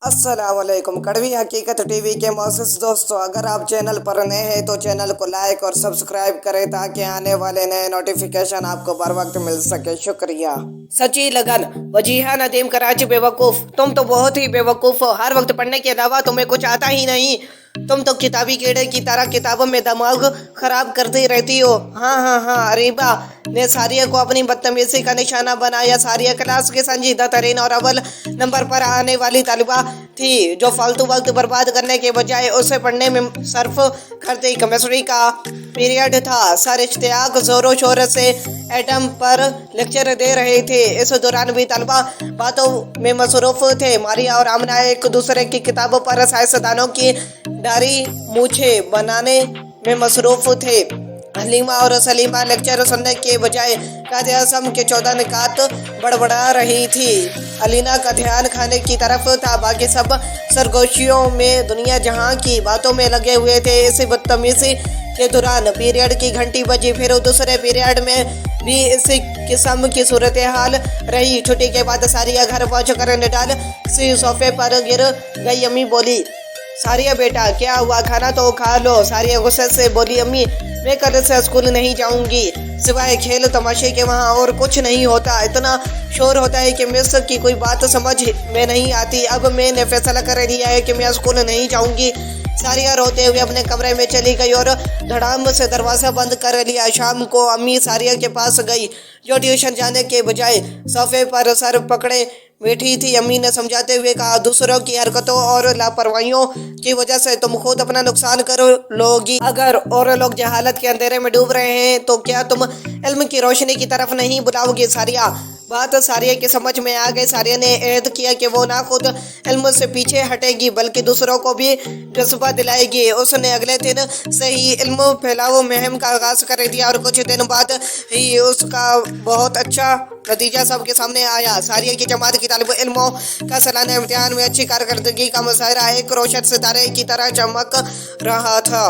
السلام علیکم۔ کڑوی حقیقت ٹی وی کے معزز دوستوں، اگر آپ چینل پر نئے ہیں تو چینل کو لائک اور سبسکرائب کریں تاکہ آنے والے نئے نوٹیفیکیشن آپ کو بر وقت مل سکے۔ شکریہ۔ سچی لگن، وجیہہ ندیم کراچی۔ بے وقوف، تم تو بہت ہی بے وقوف ہو۔ ہر وقت پڑھنے کے علاوہ تمہیں کچھ آتا ہی نہیں۔ تم تو کتابی کیڑے کی طرح کتابوں میں دماغ خراب کرتی رہتی ہو۔ ہاں، اریبہ نے ساریہ کو اپنی بدتمیزی کا نشانہ بنایا۔ ساریہ کلاس کی سنجیدہ ترین اور اول نمبر پر آنے والی طالبہ تھی، جو فالتو وقت برباد کرنے کے بجائے اسے پڑھنے میں صرف کرتی۔ کیمسٹری کا پیریڈ تھا۔ سر اشتیاق زور و شور سے ایٹم پر لیکچر دے رہے تھے۔ اس دوران بھی طلبہ باتوں میں مصروف تھے۔ ماریہ اور آمنہ ایک دوسرے کی کتابوں پر سائنسدانوں کی داڑھی مونچھیں بنانے میں مصروف تھے۔ حلیمہ اور سلیمہ لیکچر سننے کے بجائے قائد اعظم کے 14 نکات بڑبڑا رہی تھی۔ علینا کا دھیان کھانے کی طرف تھا۔ باقی سب سرگوشیوں میں دنیا جہاں کی باتوں میں لگے ہوئے تھے۔ اسی بدتمیزی کے دوران پیریڈ کی گھنٹی بجی۔ پھر دوسرے پیریڈ میں بھی اسی قسم کی صورتحال رہی۔ چھٹی کے بعد ساریہ گھر پہنچ کر نڈال سی صوفے پر گر گئی۔ امی بولی، ساریہ بیٹا کیا ہوا، کھانا تو کھا لو۔ ساریہ غصے سے بولی، امی میں کل سے اسکول نہیں جاؤں گی، سوائے کھیل تماشے کے وہاں اور کچھ نہیں ہوتا۔ اتنا شور ہوتا ہے کہ مس کی کوئی بات سمجھ میں نہیں آتی۔ اب میں نے فیصلہ کر لیا ہے کہ میں اسکول نہیں جاؤں گی۔ ساریہ روتے ہوئے اپنے کمرے میں چلی گئی اور دھڑام سے دروازہ بند کر لیا۔ شام کو امی ساریہ کے پاس گئی، جو ٹیوشن جانے کے بجائے صوفے پر سر پکڑے بیٹھی تھی۔ امی نے سمجھاتے ہوئے کہا، دوسروں کی حرکتوں اور لاپرواہیوں کی وجہ سے تم خود اپنا نقصان کر لو گی۔ اگر اور لوگ جہالت کے اندھیرے میں ڈوب رہے ہیں تو کیا تم علم کی روشنی کی طرف نہیں بلاؤ گی؟ ساریہ بات ساریہ کی سمجھ میں آ گئی۔ ساریہ نے عہد کیا کہ وہ نہ خود علم سے پیچھے ہٹے گی بلکہ دوسروں کو بھی جذبہ دلائے گی۔ اس نے اگلے دن سے ہی علم پھیلاؤ مہم کا آغاز کر دیا اور کچھ دن بعد ہی اس کا بہت اچھا نتیجہ سب کے سامنے آیا۔ ساریہ کی جماعت کی طالب علموں کا سالانہ امتحان میں اچھی کارکردگی کا مظاہرہ ایک روشن ستارے کی طرح چمک رہا تھا۔